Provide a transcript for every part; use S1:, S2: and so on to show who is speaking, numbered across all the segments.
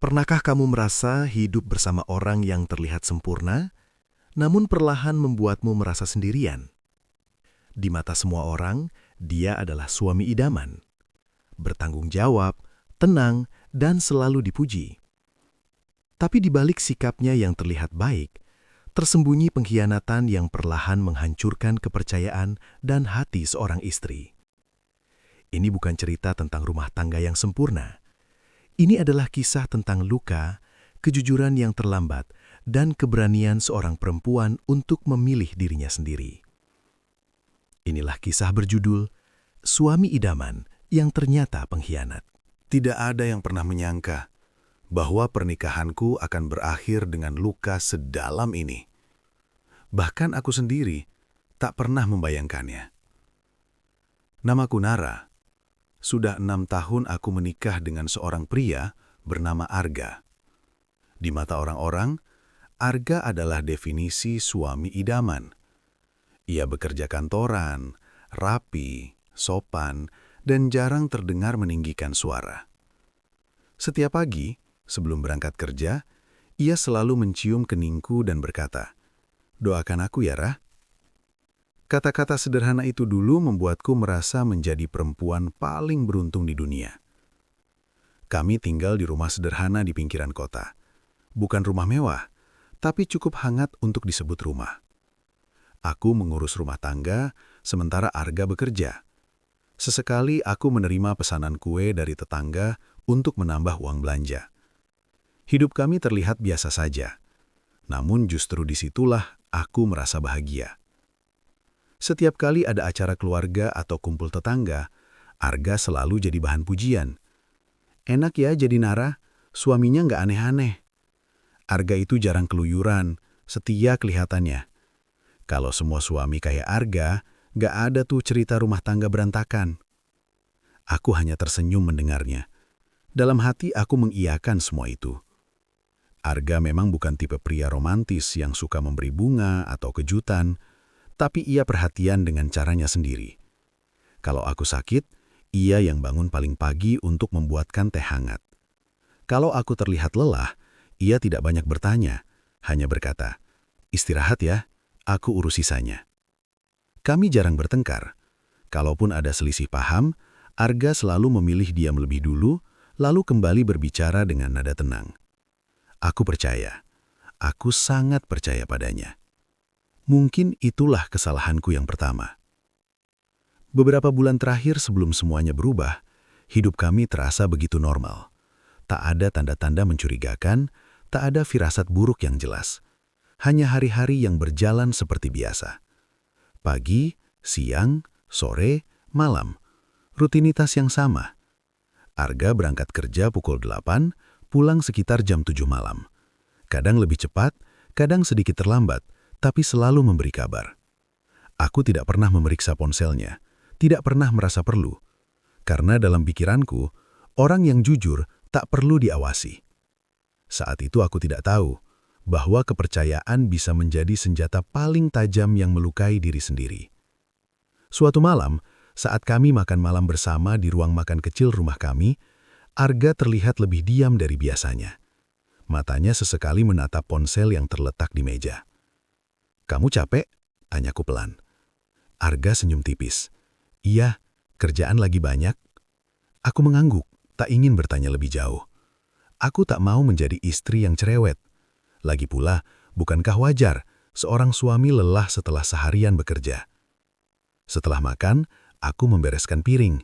S1: Pernahkah kamu merasa hidup bersama orang yang terlihat sempurna, namun perlahan membuatmu merasa sendirian? Di mata semua orang, dia adalah suami idaman, bertanggung jawab, tenang, dan selalu dipuji. Tapi di balik sikapnya yang terlihat baik, tersembunyi pengkhianatan yang perlahan menghancurkan kepercayaan dan hati seorang istri. Ini bukan cerita tentang rumah tangga yang sempurna. Ini adalah kisah tentang luka, kejujuran yang terlambat, dan keberanian seorang perempuan untuk memilih dirinya sendiri. Inilah kisah berjudul Suami Idaman yang Ternyata Pengkhianat.
S2: Tidak ada yang pernah menyangka bahwa pernikahanku akan berakhir dengan luka sedalam ini. Bahkan aku sendiri tak pernah membayangkannya. Namaku Nara. Sudah 6 tahun aku menikah dengan seorang pria bernama Arga. Di mata orang-orang, Arga adalah definisi suami idaman. Ia bekerja kantoran, rapi, sopan, dan jarang terdengar meninggikan suara. Setiap pagi, sebelum berangkat kerja, ia selalu mencium keningku dan berkata, "Doakan aku ya, Rah." Kata-kata sederhana itu dulu membuatku merasa menjadi perempuan paling beruntung di dunia. Kami tinggal di rumah sederhana di pinggiran kota. Bukan rumah mewah, tapi cukup hangat untuk disebut rumah. Aku mengurus rumah tangga, sementara Arga bekerja. Sesekali aku menerima pesanan kue dari tetangga untuk menambah uang belanja. Hidup kami terlihat biasa saja, namun justru disitulah aku merasa bahagia. Setiap kali ada acara keluarga atau kumpul tetangga, Arga selalu jadi bahan pujian. "Enak ya jadi Nara, suaminya nggak aneh-aneh." Arga itu jarang keluyuran, setia kelihatannya. Kalau semua suami kayak Arga, nggak ada tuh cerita rumah tangga berantakan. Aku hanya tersenyum mendengarnya. Dalam hati aku mengiyakan semua itu. Arga memang bukan tipe pria romantis yang suka memberi bunga atau kejutan, tapi ia perhatian dengan caranya sendiri. Kalau aku sakit, ia yang bangun paling pagi untuk membuatkan teh hangat. Kalau aku terlihat lelah, ia tidak banyak bertanya, hanya berkata, "Istirahat ya, aku urus sisanya." Kami jarang bertengkar. Kalaupun ada selisih paham, Arga selalu memilih diam lebih dulu, lalu kembali berbicara dengan nada tenang. Aku percaya. Aku sangat percaya padanya. Mungkin itulah kesalahanku yang pertama. Beberapa bulan terakhir sebelum semuanya berubah, hidup kami terasa begitu normal. Tak ada tanda-tanda mencurigakan, tak ada firasat buruk yang jelas. Hanya hari-hari yang berjalan seperti biasa. Pagi, siang, sore, malam. Rutinitas yang sama. Arga berangkat kerja pukul 8, pulang sekitar jam 7 malam. Kadang lebih cepat, kadang sedikit terlambat, tapi selalu memberi kabar. Aku tidak pernah memeriksa ponselnya, tidak pernah merasa perlu. Karena dalam pikiranku, orang yang jujur tak perlu diawasi. Saat itu aku tidak tahu bahwa kepercayaan bisa menjadi senjata paling tajam yang melukai diri sendiri. Suatu malam, saat kami makan malam bersama di ruang makan kecil rumah kami, Arga terlihat lebih diam dari biasanya. Matanya sesekali menatap ponsel yang terletak di meja. "Kamu capek?" tanyaku pelan. Arga senyum tipis. "Iya, kerjaan lagi banyak." Aku mengangguk, tak ingin bertanya lebih jauh. Aku tak mau menjadi istri yang cerewet. Lagi pula, bukankah wajar seorang suami lelah setelah seharian bekerja? Setelah makan, aku membereskan piring.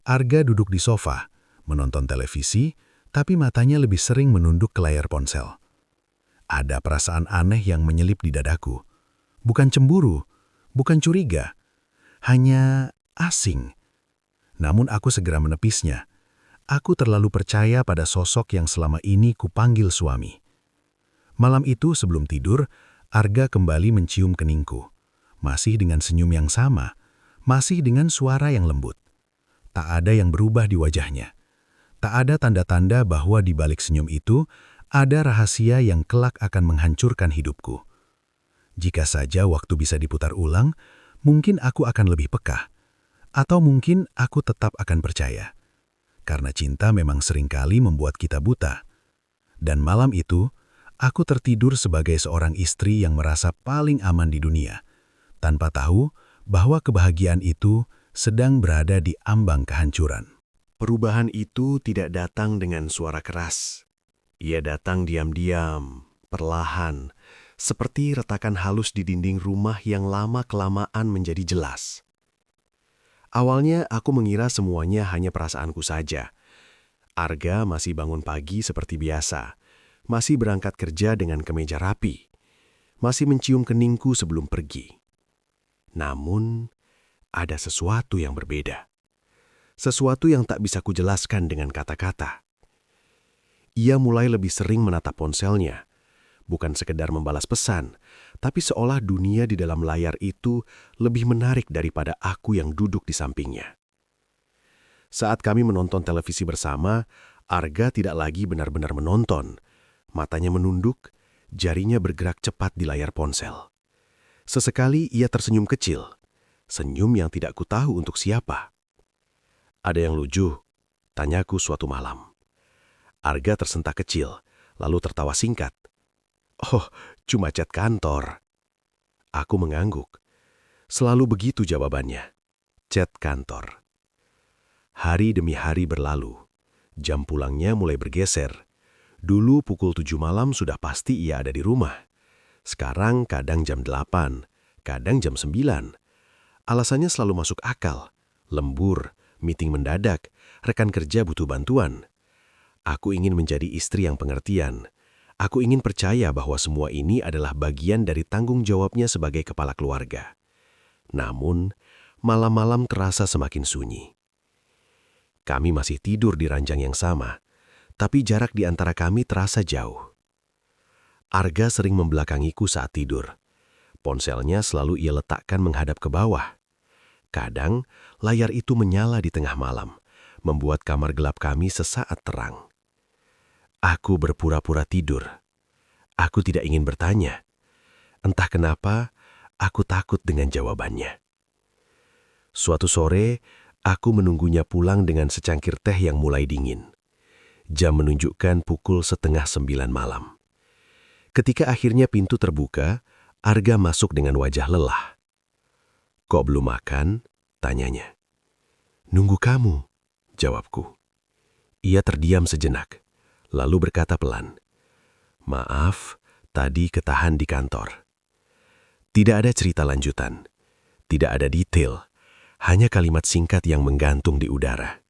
S2: Arga duduk di sofa, menonton televisi, tapi matanya lebih sering menunduk ke layar ponsel. Ada perasaan aneh yang menyelip di dadaku. Bukan cemburu, bukan curiga, hanya asing. Namun aku segera menepisnya. Aku terlalu percaya pada sosok yang selama ini kupanggil suami. Malam itu sebelum tidur, Arga kembali mencium keningku. Masih dengan senyum yang sama, masih dengan suara yang lembut. Tak ada yang berubah di wajahnya. Tak ada tanda-tanda bahwa di balik senyum itu ada rahasia yang kelak akan menghancurkan hidupku. Jika saja waktu bisa diputar ulang, mungkin aku akan lebih peka. Atau mungkin aku tetap akan percaya. Karena cinta memang seringkali membuat kita buta. Dan malam itu, aku tertidur sebagai seorang istri yang merasa paling aman di dunia, tanpa tahu bahwa kebahagiaan itu sedang berada di ambang kehancuran.
S1: Perubahan itu tidak datang dengan suara keras. Ia datang diam-diam, perlahan, seperti retakan halus di dinding rumah yang lama-kelamaan menjadi jelas. Awalnya aku mengira semuanya hanya perasaanku saja. Arga masih bangun pagi seperti biasa, masih berangkat kerja dengan kemeja rapi, masih mencium keningku sebelum pergi. Namun, ada sesuatu yang berbeda. Sesuatu yang tak bisa kujelaskan dengan kata-kata. Ia mulai lebih sering menatap ponselnya, bukan sekedar membalas pesan, tapi seolah dunia di dalam layar itu lebih menarik daripada aku yang duduk di sampingnya. Saat kami menonton televisi bersama, Arga tidak lagi benar-benar menonton. Matanya menunduk, jarinya bergerak cepat di layar ponsel. Sesekali ia tersenyum kecil, senyum yang tidak kutahu untuk siapa. "Ada yang lucu?" tanyaku suatu malam. Arga tersentak kecil, lalu tertawa singkat. "Oh, cuma chat kantor." Aku mengangguk. Selalu begitu jawabannya. Chat kantor. Hari demi hari berlalu. Jam pulangnya mulai bergeser. Dulu pukul 7 malam sudah pasti ia ada di rumah. Sekarang kadang jam 8, kadang jam 9. Alasannya selalu masuk akal. Lembur, meeting mendadak, rekan kerja butuh bantuan. Aku ingin menjadi istri yang pengertian. Aku ingin percaya bahwa semua ini adalah bagian dari tanggung jawabnya sebagai kepala keluarga. Namun, malam-malam terasa semakin sunyi. Kami masih tidur di ranjang yang sama, tapi jarak di antara kami terasa jauh. Arga sering membelakangiku saat tidur. Ponselnya selalu ia letakkan menghadap ke bawah. Kadang, layar itu menyala di tengah malam, membuat kamar gelap kami sesaat terang. Aku berpura-pura tidur. Aku tidak ingin bertanya. Entah kenapa, aku takut dengan jawabannya. Suatu sore, aku menunggunya pulang dengan secangkir teh yang mulai dingin. Jam menunjukkan pukul 8:30 malam. Ketika akhirnya pintu terbuka, Arga masuk dengan wajah lelah. "Kok belum makan?" tanyanya. "Nunggu kamu," jawabku. Ia terdiam sejenak, lalu berkata pelan, "Maaf, tadi ketahan di kantor." Tidak ada cerita lanjutan, tidak ada detail, hanya kalimat singkat yang menggantung di udara.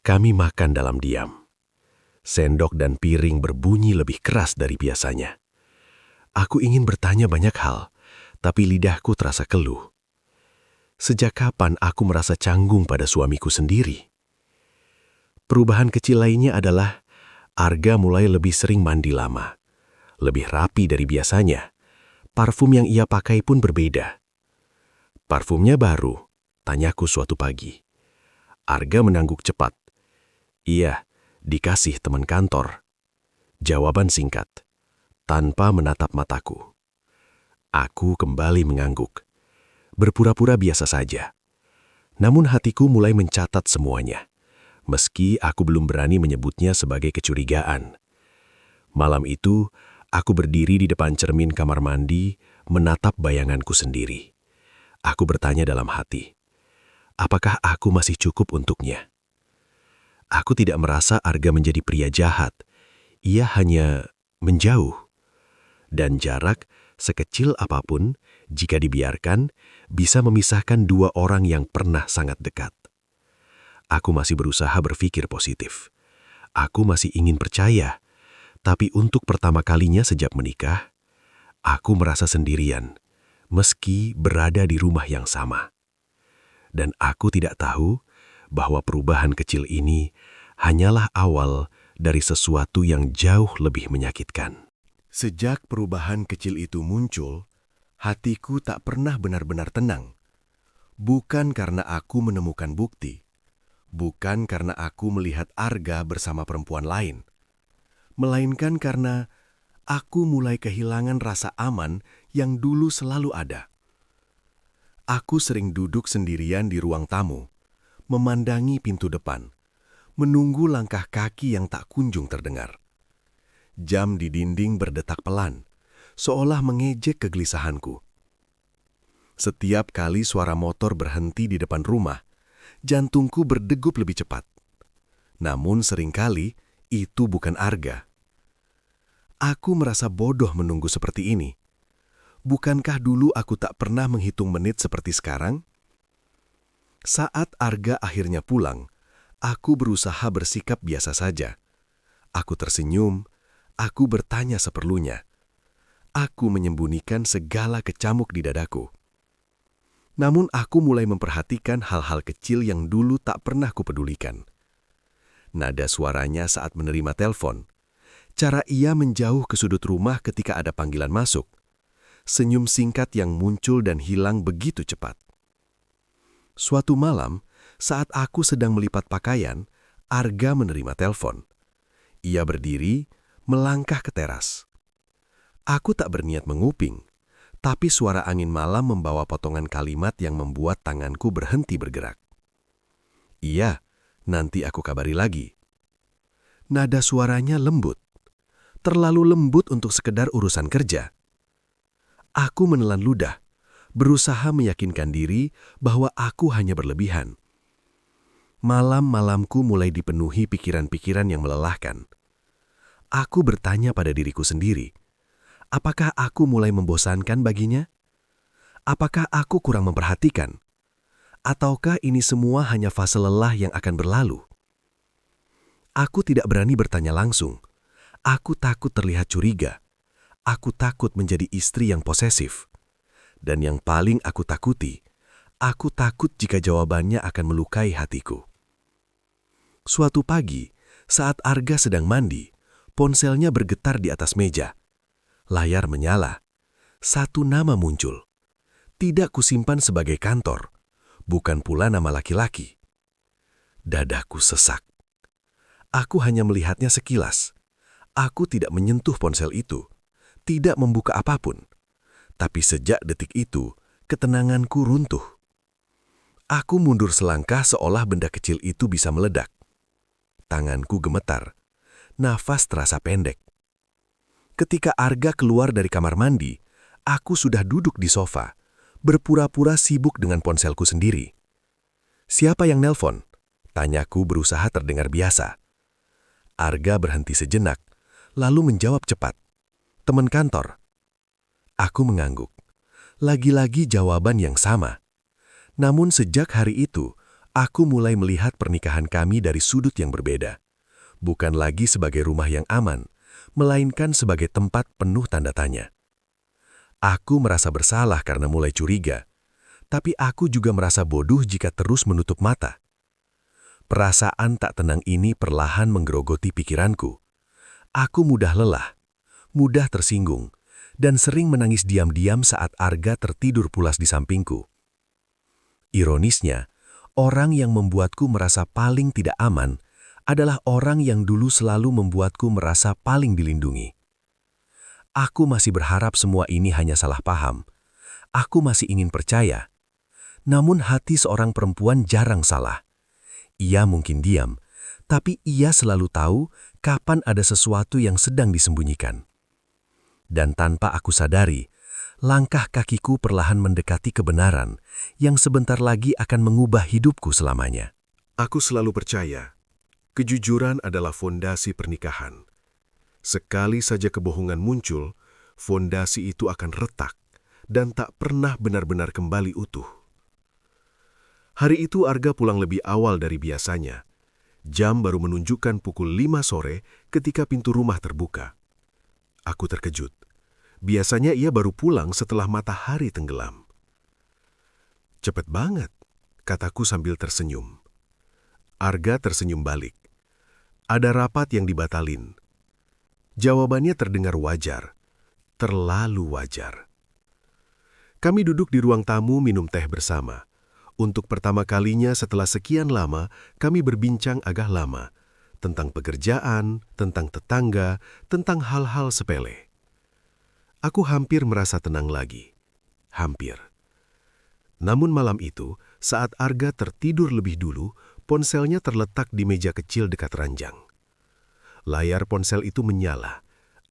S1: Kami makan dalam diam. Sendok dan piring berbunyi lebih keras dari biasanya. Aku ingin bertanya banyak hal, tapi lidahku terasa keluh. Sejak kapan aku merasa canggung pada suamiku sendiri? Perubahan kecil lainnya adalah Arga mulai lebih sering mandi lama, lebih rapi dari biasanya. Parfum yang ia pakai pun berbeda. "Parfumnya baru?" tanyaku suatu pagi. Arga mengangguk cepat. "Iya, dikasih teman kantor." Jawaban singkat, tanpa menatap mataku. Aku kembali mengangguk. Berpura-pura biasa saja. Namun hatiku mulai mencatat semuanya, meski aku belum berani menyebutnya sebagai kecurigaan. Malam itu, aku berdiri di depan cermin kamar mandi, menatap bayanganku sendiri. Aku bertanya dalam hati, apakah aku masih cukup untuknya? Aku tidak merasa Arga menjadi pria jahat. Ia hanya menjauh. Dan jarak, sekecil apapun, jika dibiarkan, bisa memisahkan dua orang yang pernah sangat dekat. Aku masih berusaha berpikir positif. Aku masih ingin percaya. Tapi untuk pertama kalinya sejak menikah, aku merasa sendirian, meski berada di rumah yang sama. Dan aku tidak tahu bahwa perubahan kecil ini hanyalah awal dari sesuatu yang jauh lebih menyakitkan. Sejak perubahan kecil itu muncul, hatiku tak pernah benar-benar tenang. Bukan karena aku menemukan bukti, bukan karena aku melihat Arga bersama perempuan lain, melainkan karena aku mulai kehilangan rasa aman yang dulu selalu ada. Aku sering duduk sendirian di ruang tamu, memandangi pintu depan, menunggu langkah kaki yang tak kunjung terdengar. Jam di dinding berdetak pelan, seolah mengejek kegelisahanku. Setiap kali suara motor berhenti di depan rumah, jantungku berdegup lebih cepat. Namun seringkali itu bukan Arga. Aku merasa bodoh menunggu seperti ini. Bukankah dulu aku tak pernah menghitung menit seperti sekarang? Saat Arga akhirnya pulang, aku berusaha bersikap biasa saja. Aku tersenyum, aku bertanya seperlunya. Aku menyembunyikan segala kecamuk di dadaku. Namun aku mulai memperhatikan hal-hal kecil yang dulu tak pernah kupedulikan. Nada suaranya saat menerima telepon, cara ia menjauh ke sudut rumah ketika ada panggilan masuk, senyum singkat yang muncul dan hilang begitu cepat. Suatu malam, saat aku sedang melipat pakaian, Arga menerima telepon. Ia berdiri, melangkah ke teras. Aku tak berniat menguping, tapi suara angin malam membawa potongan kalimat yang membuat tanganku berhenti bergerak. Iya, nanti aku kabari lagi. Nada suaranya lembut, terlalu lembut untuk sekedar urusan kerja. Aku menelan ludah, berusaha meyakinkan diri bahwa aku hanya berlebihan. Malam-malamku mulai dipenuhi pikiran-pikiran yang melelahkan. Aku bertanya pada diriku sendiri, apakah aku mulai membosankan baginya? Apakah aku kurang memperhatikan? Ataukah ini semua hanya fase lelah yang akan berlalu? Aku tidak berani bertanya langsung. Aku takut terlihat curiga. Aku takut menjadi istri yang posesif. Dan yang paling aku takuti, aku takut jika jawabannya akan melukai hatiku. Suatu pagi, saat Arga sedang mandi, ponselnya bergetar di atas meja. Layar menyala. Satu nama muncul. Tidak kusimpan sebagai kantor. Bukan pula nama laki-laki. Dadaku sesak. Aku hanya melihatnya sekilas. Aku tidak menyentuh ponsel itu. Tidak membuka apapun. Tapi sejak detik itu, ketenanganku runtuh. Aku mundur selangkah seolah benda kecil itu bisa meledak. Tanganku gemetar. Nafas terasa pendek. Ketika Arga keluar dari kamar mandi, aku sudah duduk di sofa, berpura-pura sibuk dengan ponselku sendiri. "Siapa yang nelpon?" tanyaku berusaha terdengar biasa. Arga berhenti sejenak, lalu menjawab cepat. "Teman kantor." Aku mengangguk. Lagi-lagi jawaban yang sama. Namun sejak hari itu, aku mulai melihat pernikahan kami dari sudut yang berbeda. Bukan lagi sebagai rumah yang aman, melainkan sebagai tempat penuh tanda tanya. Aku merasa bersalah karena mulai curiga, tapi aku juga merasa bodoh jika terus menutup mata. Perasaan tak tenang ini perlahan menggerogoti pikiranku. Aku mudah lelah, mudah tersinggung, dan sering menangis diam-diam saat Arga tertidur pulas di sampingku. Ironisnya, orang yang membuatku merasa paling tidak aman adalah orang yang dulu selalu membuatku merasa paling dilindungi. Aku masih berharap semua ini hanya salah paham. Aku masih ingin percaya. Namun hati seorang perempuan jarang salah. Ia mungkin diam, tapi ia selalu tahu kapan ada sesuatu yang sedang disembunyikan. Dan tanpa aku sadari, langkah kakiku perlahan mendekati kebenaran yang sebentar lagi akan mengubah hidupku selamanya. Aku selalu percaya, kejujuran adalah fondasi pernikahan. Sekali saja kebohongan muncul, fondasi itu akan retak dan tak pernah benar-benar kembali utuh. Hari itu Arga pulang lebih awal dari biasanya. Jam baru menunjukkan pukul 5 sore ketika pintu rumah terbuka. Aku terkejut. Biasanya ia baru pulang setelah matahari tenggelam. "Cepet banget," kataku sambil tersenyum. Arga tersenyum balik. "Ada rapat yang dibatalin." Jawabannya terdengar wajar, terlalu wajar. Kami duduk di ruang tamu minum teh bersama. Untuk pertama kalinya setelah sekian lama, kami berbincang agak lama tentang pekerjaan, tentang tetangga, tentang hal-hal sepele. Aku hampir merasa tenang lagi. Hampir. Namun malam itu, saat Arga tertidur lebih dulu, ponselnya terletak di meja kecil dekat ranjang. Layar ponsel itu menyala.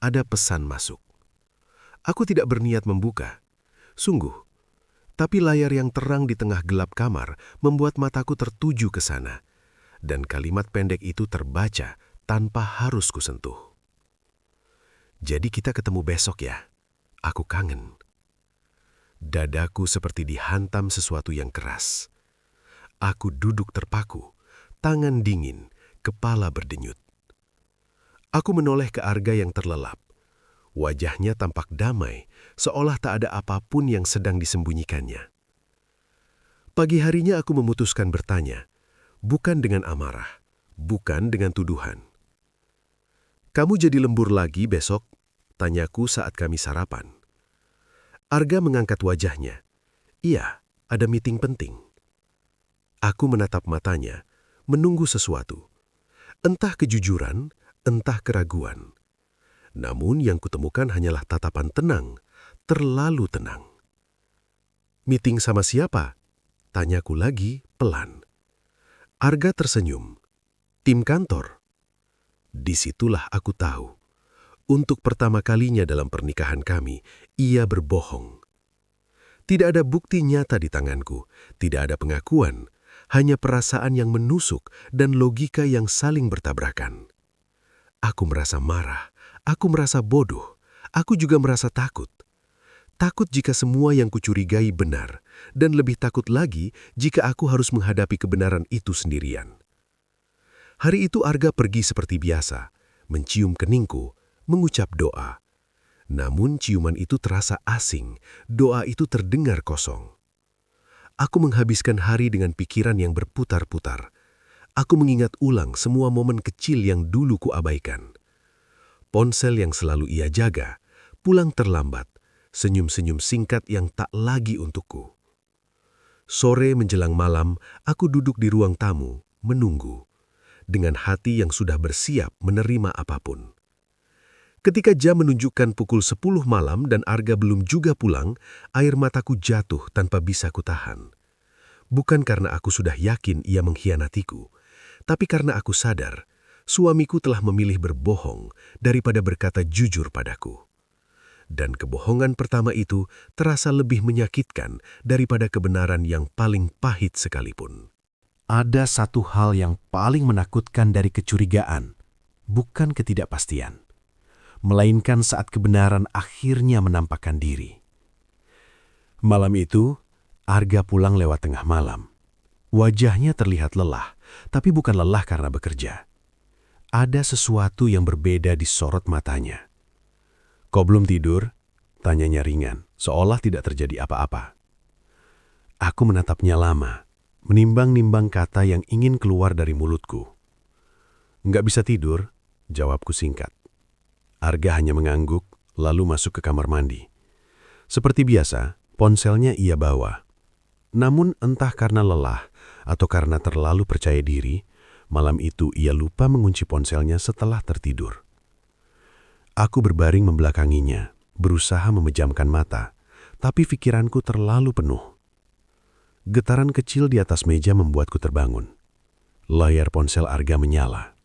S1: ada pesan masuk. Aku tidak berniat membuka. Sungguh. Tapi layar yang terang di tengah gelap kamar membuat mataku tertuju ke sana. Dan kalimat pendek itu terbaca tanpa harus kusentuh. Jadi kita ketemu besok ya. Aku kangen. Dadaku seperti dihantam sesuatu yang keras. Aku duduk terpaku, tangan dingin, kepala berdenyut. Aku menoleh ke Arga yang terlelap. Wajahnya tampak damai, seolah tak ada apapun yang sedang disembunyikannya. Pagi harinya aku memutuskan bertanya, bukan dengan amarah, bukan dengan tuduhan. "Kamu jadi lembur lagi besok?" tanyaku saat kami sarapan. Arga mengangkat wajahnya. "Iya, ada meeting penting." Aku menatap matanya, menunggu sesuatu. Entah kejujuran, entah keraguan. Namun yang kutemukan hanyalah tatapan tenang, terlalu tenang. "Meeting sama siapa?" tanyaku lagi pelan. Arga tersenyum. "Tim kantor." Disitulah aku tahu. Untuk pertama kalinya dalam pernikahan kami, ia berbohong. Tidak ada bukti nyata di tanganku, tidak ada pengakuan, hanya perasaan yang menusuk dan logika yang saling bertabrakan. Aku merasa marah, aku merasa bodoh, aku juga merasa takut. Takut jika semua yang kucurigai benar, dan lebih takut lagi jika aku harus menghadapi kebenaran itu sendirian. Hari itu Arga pergi seperti biasa, mencium keningku, mengucap doa. Namun ciuman itu terasa asing, doa itu terdengar kosong. Aku menghabiskan hari dengan pikiran yang berputar-putar. Aku mengingat ulang semua momen kecil yang dulu kuabaikan. Ponsel yang selalu ia jaga, pulang terlambat, senyum-senyum singkat yang tak lagi untukku. Sore menjelang malam, aku duduk di ruang tamu, menunggu, dengan hati yang sudah bersiap menerima apapun. Ketika jam menunjukkan pukul 10 malam dan Arga belum juga pulang, air mataku jatuh tanpa bisa kutahan. Bukan karena aku sudah yakin ia mengkhianatiku, tapi karena aku sadar, suamiku telah memilih berbohong daripada berkata jujur padaku. Dan kebohongan pertama itu terasa lebih menyakitkan daripada kebenaran yang paling pahit sekalipun.
S3: Ada satu hal yang paling menakutkan dari kecurigaan, bukan ketidakpastian, melainkan saat kebenaran akhirnya menampakkan diri. Malam itu, Arga pulang lewat tengah malam. Wajahnya terlihat lelah, tapi bukan lelah karena bekerja. Ada sesuatu yang berbeda di sorot matanya. "Kok belum tidur?" tanyanya ringan, seolah tidak terjadi apa-apa. Aku menatapnya lama, menimbang-nimbang kata yang ingin keluar dari mulutku. "Nggak bisa tidur," jawabku singkat. Arga hanya mengangguk, lalu masuk ke kamar mandi. Seperti biasa, ponselnya ia bawa. Namun entah karena lelah atau karena terlalu percaya diri, malam itu ia lupa mengunci ponselnya setelah tertidur. Aku berbaring membelakanginya, berusaha memejamkan mata, tapi pikiranku terlalu penuh. Getaran kecil di atas meja membuatku terbangun. Layar ponsel Arga menyala.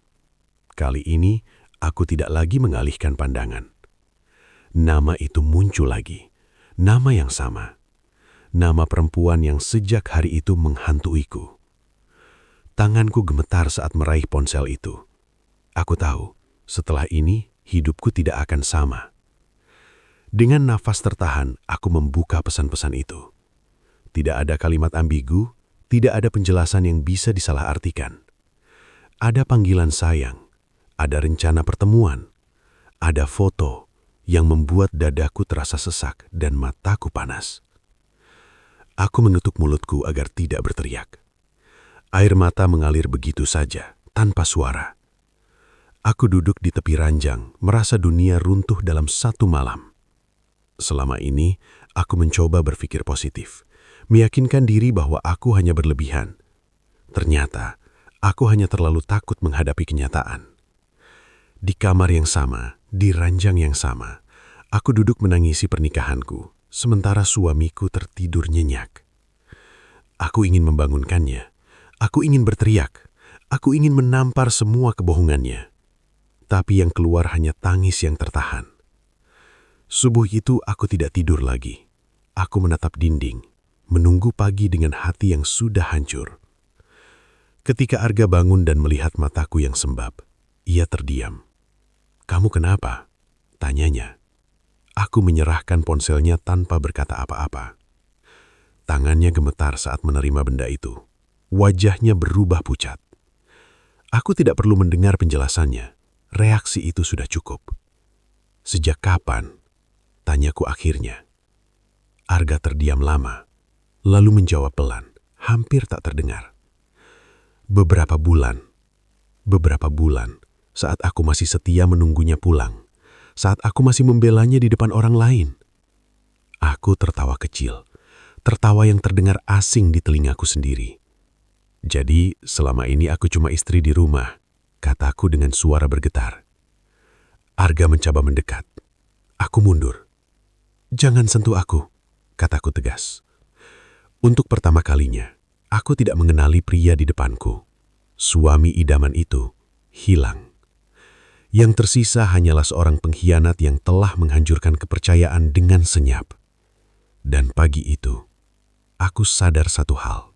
S3: Kali ini, aku tidak lagi mengalihkan pandangan. Nama itu muncul lagi, nama yang sama. Nama perempuan yang sejak hari itu menghantuiku. Tanganku gemetar saat meraih ponsel itu. Aku tahu, setelah ini hidupku tidak akan sama. Dengan nafas tertahan, aku membuka pesan-pesan itu. Tidak ada kalimat ambigu, tidak ada penjelasan yang bisa disalahartikan. Ada panggilan sayang, ada rencana pertemuan, ada foto yang membuat dadaku terasa sesak dan mataku panas. Aku menutup mulutku agar tidak berteriak. Air mata mengalir begitu saja, tanpa suara. Aku duduk di tepi ranjang, merasa dunia runtuh dalam satu malam. Selama ini, aku mencoba berpikir positif, meyakinkan diri bahwa aku hanya berlebihan. Ternyata, aku hanya terlalu takut menghadapi kenyataan. Di kamar yang sama, di ranjang yang sama, aku duduk menangisi pernikahanku, sementara suamiku tertidur nyenyak. Aku ingin membangunkannya. Aku ingin berteriak. Aku ingin menampar semua kebohongannya. tapi yang keluar hanya tangis yang tertahan. Subuh itu aku tidak tidur lagi. Aku menatap dinding, menunggu pagi dengan hati yang sudah hancur. Ketika Arga bangun dan melihat mataku yang sembab, ia terdiam. "Kamu kenapa?" tanyanya. Aku menyerahkan ponselnya tanpa berkata apa-apa. Tangannya gemetar saat menerima benda itu. Wajahnya berubah pucat. Aku tidak perlu mendengar penjelasannya. Reaksi itu sudah cukup. "Sejak kapan?" tanyaku akhirnya. Arga terdiam lama, lalu menjawab pelan, hampir tak terdengar. Beberapa bulan saat aku masih setia menunggunya pulang, saat aku masih membelanya di depan orang lain. Aku tertawa kecil, tertawa yang terdengar asing di telingaku sendiri. "Jadi selama ini aku cuma istri di rumah," kataku dengan suara bergetar. Arga mencoba mendekat. Aku mundur. "Jangan sentuh aku," kataku tegas. Untuk pertama kalinya, aku tidak mengenali pria di depanku. Suami idaman itu hilang. Yang tersisa hanyalah seorang pengkhianat yang telah menghancurkan kepercayaan dengan senyap. Dan pagi itu, aku sadar satu hal.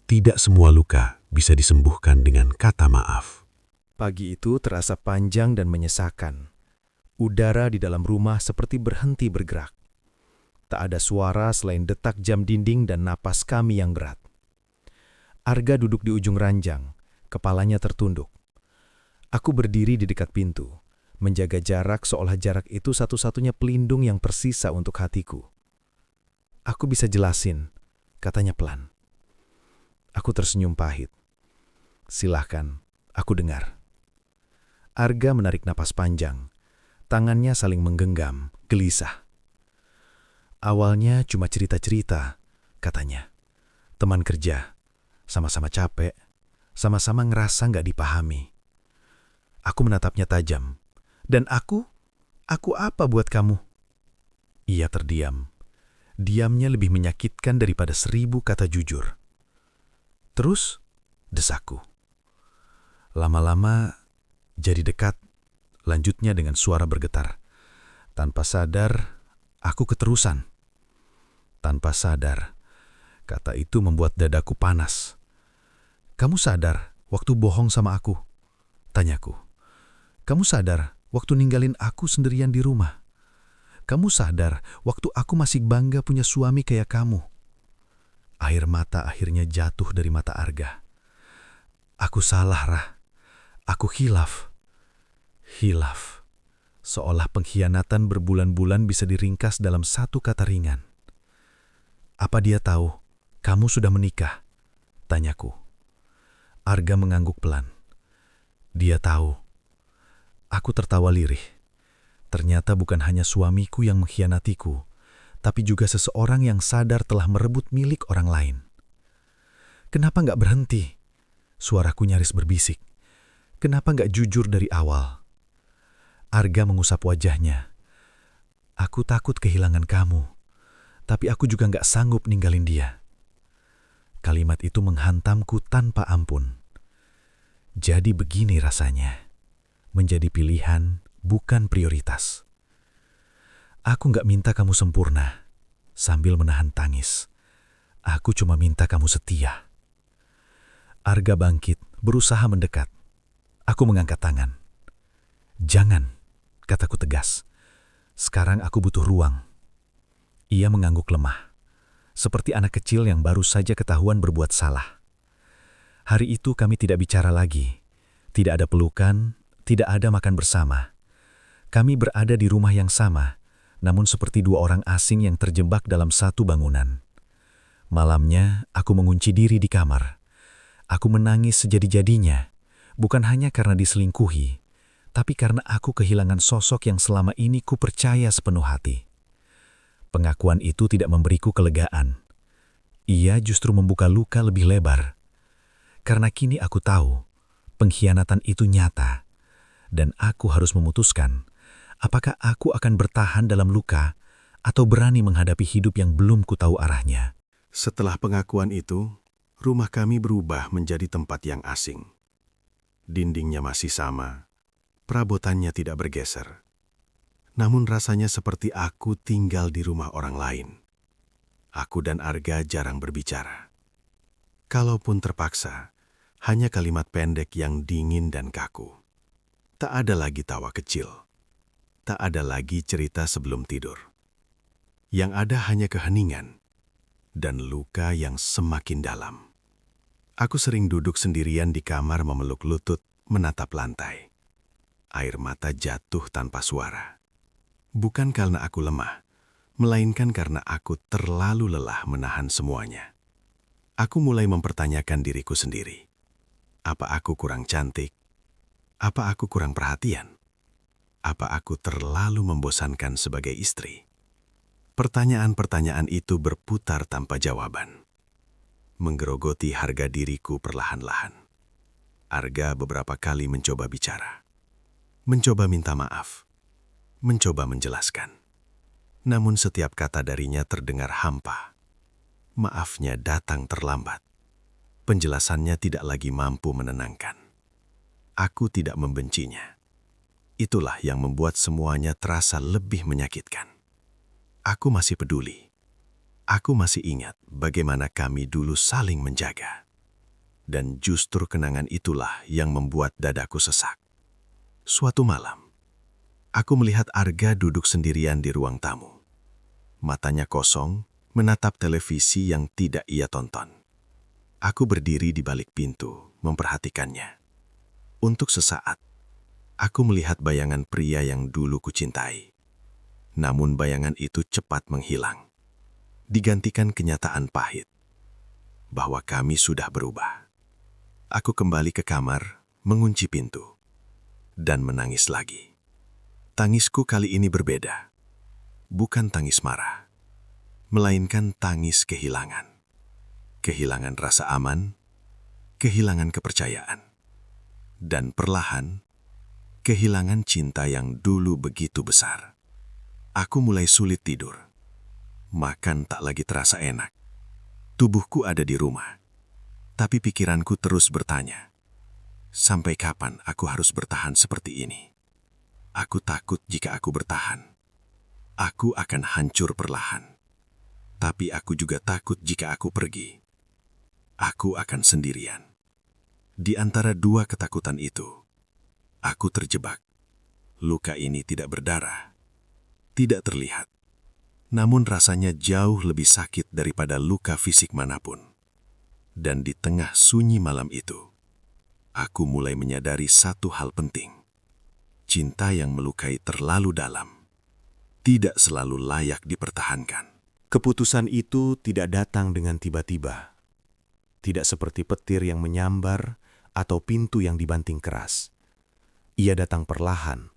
S3: Tidak semua luka bisa disembuhkan dengan kata maaf.
S1: Pagi itu terasa panjang dan menyesakan. Udara di dalam rumah seperti berhenti bergerak. Tak ada suara selain detak jam dinding dan napas kami yang berat. Arga duduk di ujung ranjang, kepalanya tertunduk. Aku berdiri di dekat pintu, menjaga jarak seolah jarak itu satu-satunya pelindung yang tersisa untuk hatiku. "Aku bisa jelasin," katanya pelan. Aku tersenyum pahit. "Silahkan, aku dengar." Arga menarik napas panjang. Tangannya saling menggenggam, gelisah. "Awalnya cuma cerita-cerita," katanya. "Teman kerja, sama-sama capek, sama-sama ngerasa nggak dipahami." Aku menatapnya tajam. "Dan aku apa buat kamu?" Ia terdiam. Diamnya lebih menyakitkan daripada 1000 kata jujur. "Terus?" desakku. Lama-lama jadi dekat, lanjutnya dengan suara bergetar. Tanpa sadar, aku keterusan. Tanpa sadar, kata itu membuat dadaku panas. "Kamu sadar waktu bohong sama aku?" tanyaku. "Kamu sadar waktu ninggalin aku sendirian di rumah? Kamu sadar waktu aku masih bangga punya suami kayak kamu?" Air mata akhirnya jatuh dari mata Arga. "Aku salah, Rah. Aku khilaf." Hilaf. Seolah pengkhianatan berbulan-bulan bisa diringkas dalam satu kata ringan. "Apa dia tahu kamu sudah menikah?" tanyaku. Arga mengangguk pelan. "Dia tahu." Aku tertawa lirih. Ternyata bukan hanya suamiku yang mengkhianatiku, tapi juga seseorang yang sadar telah merebut milik orang lain. "Kenapa nggak berhenti?" Suaraku nyaris berbisik. "Kenapa nggak jujur dari awal?" Arga mengusap wajahnya. "Aku takut kehilangan kamu, tapi aku juga nggak sanggup ninggalin dia." Kalimat itu menghantamku tanpa ampun. Jadi begini rasanya, menjadi pilihan bukan prioritas. "Aku nggak minta kamu sempurna," sambil menahan tangis. "Aku cuma minta kamu setia." Arga bangkit, berusaha mendekat. Aku mengangkat tangan. "Jangan," kataku tegas. "Sekarang aku butuh ruang." Ia mengangguk lemah, seperti anak kecil yang baru saja ketahuan berbuat salah. Hari itu kami tidak bicara lagi. Tidak ada pelukan, tidak ada makan bersama. Kami berada di rumah yang sama, namun seperti dua orang asing yang terjebak dalam satu bangunan. Malamnya, aku mengunci diri di kamar. Aku menangis sejadi-jadinya, bukan hanya karena diselingkuhi, tapi karena aku kehilangan sosok yang selama ini ku percaya sepenuh hati. Pengakuan itu tidak memberiku kelegaan. Ia justru membuka luka lebih lebar. Karena kini aku tahu, pengkhianatan itu nyata, dan aku harus memutuskan apakah aku akan bertahan dalam luka atau berani menghadapi hidup yang belum ku tahu arahnya.
S2: Setelah pengakuan itu, rumah kami berubah menjadi tempat yang asing. Dindingnya masih sama, Perabotannya tidak bergeser. Namun rasanya seperti aku tinggal di rumah orang lain. Aku dan Arga jarang berbicara. Kalaupun terpaksa, hanya kalimat pendek yang dingin dan kaku. Tak ada lagi tawa kecil. Tak ada lagi cerita sebelum tidur. Yang ada hanya keheningan dan luka yang semakin dalam. Aku sering duduk sendirian di kamar memeluk lutut, menatap lantai. Air mata jatuh tanpa suara. Bukan karena aku lemah, melainkan karena aku terlalu lelah menahan semuanya. Aku mulai mempertanyakan diriku sendiri. Apa aku kurang cantik? Apa aku kurang perhatian? Apa aku terlalu membosankan sebagai istri? Pertanyaan-pertanyaan itu berputar tanpa jawaban. Menggerogoti harga diriku perlahan-lahan. Arga beberapa kali mencoba bicara. Mencoba minta maaf. Mencoba menjelaskan. Namun setiap kata darinya terdengar hampa. Maafnya datang terlambat. Penjelasannya tidak lagi mampu menenangkan. Aku tidak membencinya. Itulah yang membuat semuanya terasa lebih menyakitkan. Aku masih peduli. Aku masih ingat bagaimana kami dulu saling menjaga. Dan justru kenangan itulah yang membuat dadaku sesak. Suatu malam, aku melihat Arga duduk sendirian di ruang tamu. Matanya kosong, menatap televisi yang tidak ia tonton. Aku berdiri di balik pintu, memperhatikannya. Untuk sesaat, aku melihat bayangan pria yang dulu kucintai. Namun bayangan itu cepat menghilang. Digantikan kenyataan pahit, bahwa kami sudah berubah. Aku kembali ke kamar, mengunci pintu, dan menangis lagi. Tangisku kali ini berbeda. Bukan tangis marah, melainkan tangis kehilangan. Kehilangan rasa aman, kehilangan kepercayaan, dan perlahan, kehilangan cinta yang dulu begitu besar. Aku mulai sulit tidur. Makan tak lagi terasa enak. Tubuhku ada di rumah, tapi pikiranku terus bertanya, sampai kapan aku harus bertahan seperti ini? Aku takut jika aku bertahan, aku akan hancur perlahan. Tapi aku juga takut jika aku pergi, aku akan sendirian. Di antara dua ketakutan itu, aku terjebak. Luka ini tidak berdarah, tidak terlihat. Namun rasanya jauh lebih sakit daripada luka fisik manapun. Dan di tengah sunyi malam itu, aku mulai menyadari satu hal penting. Cinta yang melukai terlalu dalam tidak selalu layak dipertahankan.
S3: Keputusan itu tidak datang dengan tiba-tiba. Tidak seperti petir yang menyambar atau pintu yang dibanting keras. Ia datang perlahan,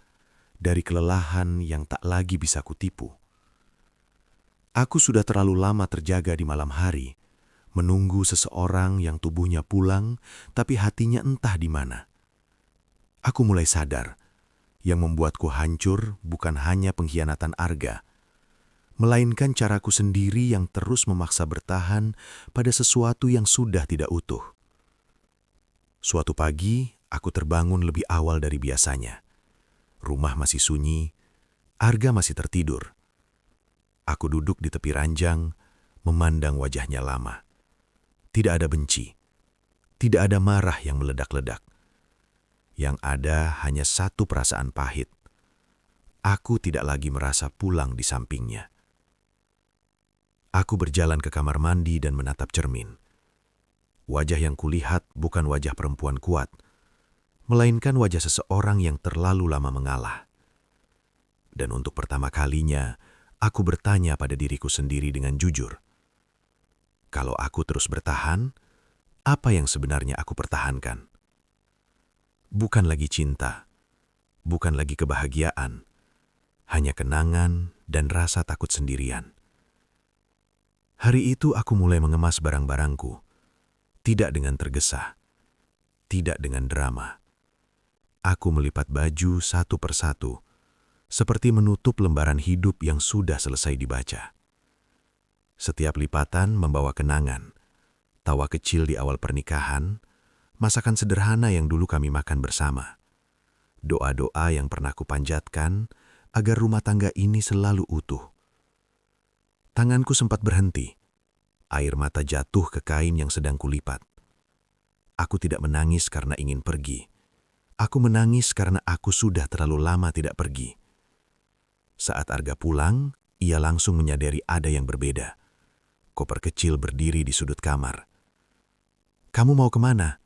S3: dari kelelahan yang tak lagi bisa kutipu. Aku sudah terlalu lama terjaga di malam hari, menunggu seseorang yang tubuhnya pulang, tapi hatinya entah di mana. Aku mulai sadar, yang membuatku hancur bukan hanya pengkhianatan Arga, melainkan caraku sendiri yang terus memaksa bertahan pada sesuatu yang sudah tidak utuh. Suatu pagi, aku terbangun lebih awal dari biasanya. Rumah masih sunyi, Arga masih tertidur. Aku duduk di tepi ranjang, memandang wajahnya lama. Tidak ada benci, tidak ada marah yang meledak-ledak. Yang ada hanya satu perasaan pahit. Aku tidak lagi merasa pulang di sampingnya. Aku berjalan ke kamar mandi dan menatap cermin. Wajah yang kulihat bukan wajah perempuan kuat, melainkan wajah seseorang yang terlalu lama mengalah. Dan untuk pertama kalinya, aku bertanya pada diriku sendiri dengan jujur. Kalau aku terus bertahan, apa yang sebenarnya aku pertahankan? Bukan lagi cinta, bukan lagi kebahagiaan, hanya kenangan dan rasa takut sendirian. Hari itu aku mulai mengemas barang-barangku, tidak dengan tergesa, tidak dengan drama. Aku melipat baju satu persatu, seperti menutup lembaran hidup yang sudah selesai dibaca. Setiap lipatan membawa kenangan, tawa kecil di awal pernikahan, masakan sederhana yang dulu kami makan bersama.
S2: doa-doa yang pernah kupanjatkan agar rumah tangga ini selalu utuh. Tanganku sempat berhenti. Air mata jatuh ke kain yang sedang kulipat. Aku tidak menangis karena ingin pergi. Aku menangis karena aku sudah terlalu lama tidak pergi. Saat Arga pulang, ia langsung menyadari ada yang berbeda. Koper kecil berdiri di sudut kamar. "Kamu mau kemana?"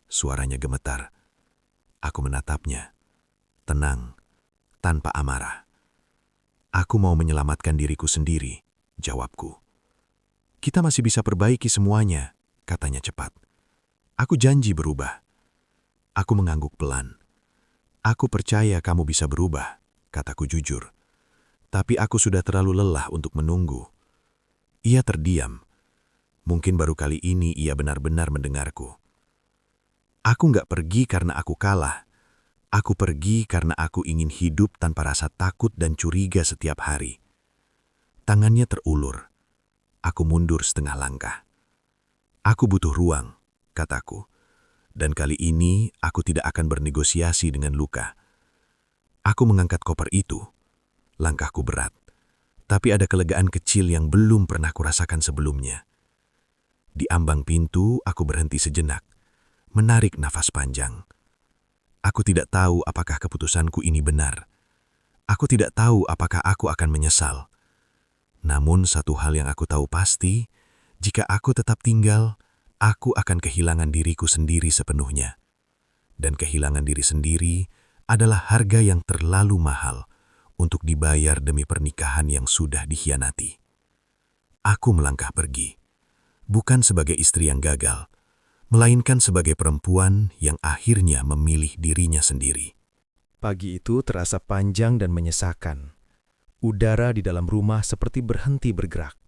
S2: Suaranya gemetar. Aku menatapnya. Tenang, tanpa amarah. "Aku mau menyelamatkan diriku sendiri," jawabku. "Kita masih bisa perbaiki semuanya," katanya cepat. "Aku janji berubah." Aku mengangguk pelan. "Aku percaya kamu bisa berubah," kataku jujur. "Tapi aku sudah terlalu lelah untuk menunggu." Ia terdiam. Mungkin baru kali ini ia benar-benar mendengarku. "Aku nggak pergi karena aku kalah. Aku pergi karena aku ingin hidup tanpa rasa takut dan curiga setiap hari." Tangannya terulur. Aku mundur setengah langkah. "Aku butuh ruang," kataku. "Dan kali ini aku tidak akan bernegosiasi dengan luka." Aku mengangkat koper itu. Langkahku berat. Tapi ada kelegaan kecil yang belum pernah kurasakan sebelumnya. Di ambang pintu, aku berhenti sejenak, menarik nafas panjang. Aku tidak tahu apakah keputusanku ini benar. Aku tidak tahu apakah aku akan menyesal. Namun satu hal yang aku tahu pasti, jika aku tetap tinggal, aku akan kehilangan diriku sendiri sepenuhnya. Dan kehilangan diri sendiri adalah harga yang terlalu mahal untuk dibayar demi pernikahan yang sudah dikhianati. Aku melangkah pergi, bukan sebagai istri yang gagal, melainkan sebagai perempuan yang akhirnya memilih dirinya sendiri.
S1: Pagi itu terasa panjang dan menyesakan. Udara di dalam rumah seperti berhenti bergerak.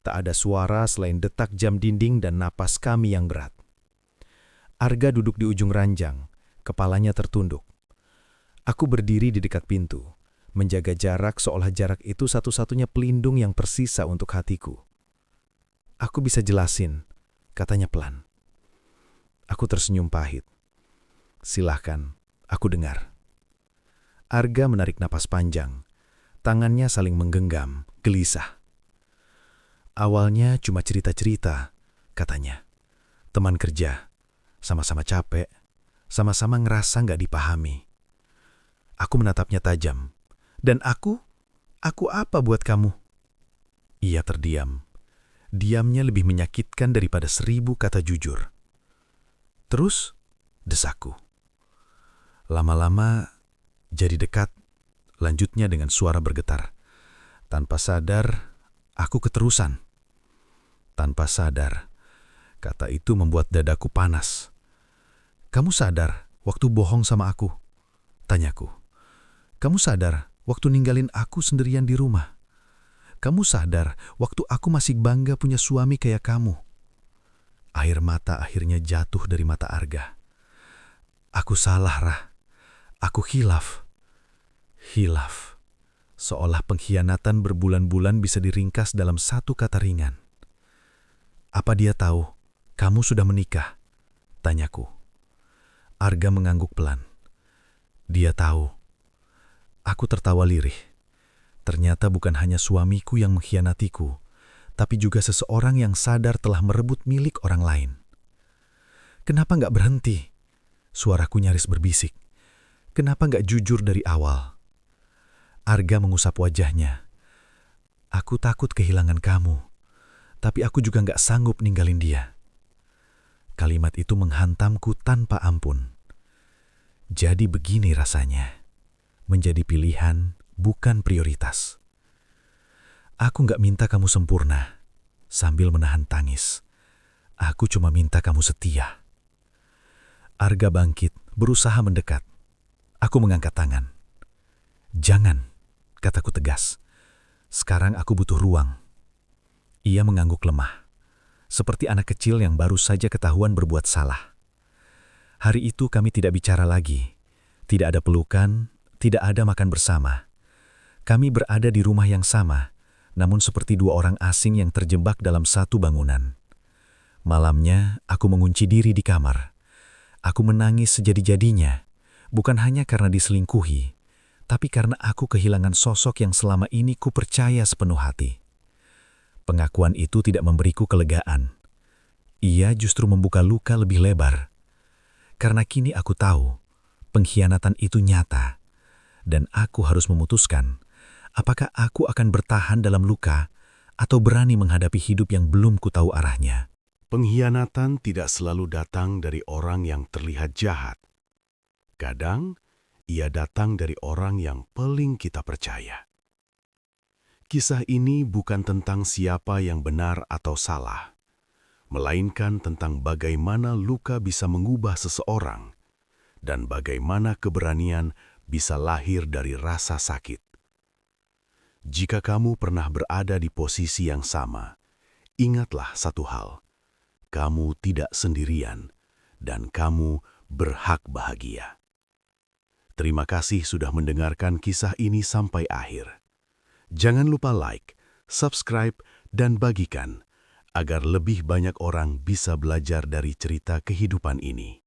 S1: Tak ada suara selain detak jam dinding dan napas kami yang berat. Arga duduk di ujung ranjang, kepalanya tertunduk. Aku berdiri di dekat pintu, menjaga jarak seolah jarak itu satu-satunya pelindung yang tersisa untuk hatiku. "Aku bisa jelasin," katanya pelan. Aku tersenyum pahit. "Silahkan, aku dengar." Arga menarik napas panjang. Tangannya saling menggenggam, gelisah. "Awalnya cuma cerita-cerita," katanya. "Teman kerja, sama-sama capek, sama-sama ngerasa nggak dipahami." Aku menatapnya tajam. "Dan aku apa buat kamu?" Ia terdiam. Diamnya lebih menyakitkan daripada 1000 kata jujur. "Terus?" desakku. Lama-lama jadi dekat, lanjutnya dengan suara bergetar. Tanpa sadar, aku keterusan. Tanpa sadar, kata itu membuat dadaku panas. "Kamu sadar waktu bohong sama aku?" tanyaku. "Kamu sadar waktu ninggalin aku sendirian di rumah? Kamu sadar waktu aku masih bangga punya suami kayak kamu?" Air mata akhirnya jatuh dari mata Arga. "Aku salah, Rah. Aku khilaf." Hilaf. Seolah pengkhianatan berbulan-bulan bisa diringkas dalam satu kata ringan. "Apa dia tahu kamu sudah menikah?" tanyaku. Arga mengangguk pelan. "Dia tahu." Aku tertawa lirih. Ternyata bukan hanya suamiku yang mengkhianatiku, tapi juga seseorang yang sadar telah merebut milik orang lain. "Kenapa nggak berhenti?" Suaraku nyaris berbisik. "Kenapa nggak jujur dari awal?" Arga mengusap wajahnya. "Aku takut kehilangan kamu, tapi aku juga nggak sanggup ninggalin dia." Kalimat itu menghantamku tanpa ampun. Jadi begini rasanya. Menjadi pilihan, bukan prioritas. "Aku nggak minta kamu sempurna," sambil menahan tangis. "Aku cuma minta kamu setia." Arga bangkit, berusaha mendekat. Aku mengangkat tangan. "Jangan," kataku tegas. "Sekarang aku butuh ruang." Ia mengangguk lemah, seperti anak kecil yang baru saja ketahuan berbuat salah. Hari itu kami tidak bicara lagi. Tidak ada pelukan, tidak ada makan bersama. Kami berada di rumah yang sama, namun seperti dua orang asing yang terjebak dalam satu bangunan. Malamnya, aku mengunci diri di kamar. Aku menangis sejadi-jadinya,
S4: Bukan hanya karena diselingkuhi, tapi karena aku kehilangan sosok yang selama ini ku percaya sepenuh hati. Pengakuan itu tidak memberiku kelegaan. Ia justru membuka luka lebih lebar. Karena kini aku tahu, pengkhianatan itu nyata, dan aku harus memutuskan apakah aku akan bertahan dalam luka atau berani menghadapi hidup yang belum ku tahu arahnya.
S2: Pengkhianatan tidak selalu datang dari orang yang terlihat jahat. Kadang, ia datang dari orang yang paling kita percaya. Kisah ini bukan tentang siapa yang benar atau salah, melainkan tentang bagaimana luka bisa mengubah seseorang dan bagaimana keberanian bisa lahir dari rasa sakit. Jika kamu pernah berada di posisi yang sama, ingatlah satu hal: kamu tidak sendirian dan kamu berhak bahagia. Terima kasih sudah mendengarkan kisah ini sampai akhir. Jangan lupa like, subscribe, dan bagikan agar lebih banyak orang bisa belajar dari cerita kehidupan ini.